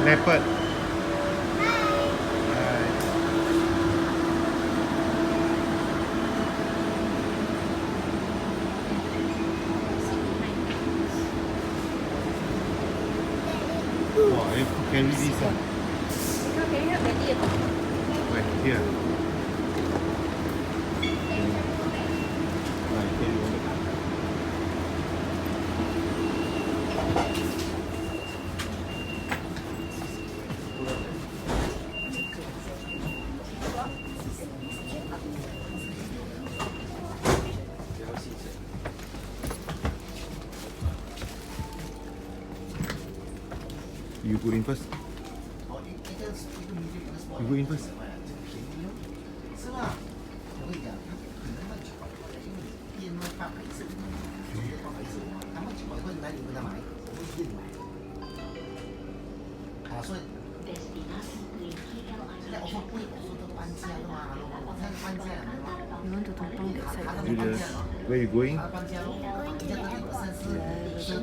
leopard. Bye. Wow, I have to carry this. Can you help Daddy? Right here. Right, carry over. You go in first. You go in first. 是吧？我跟你讲，他可能那几百块，因为变卖八百四，八百四，他们几百块买你给他买，我们一定买。啊，所以现在我说贵，我说都搬家了嘛，我才搬家了嘛。 You want to tumpang that side? Julius, where you going? 他搬家喽，人家的那个身是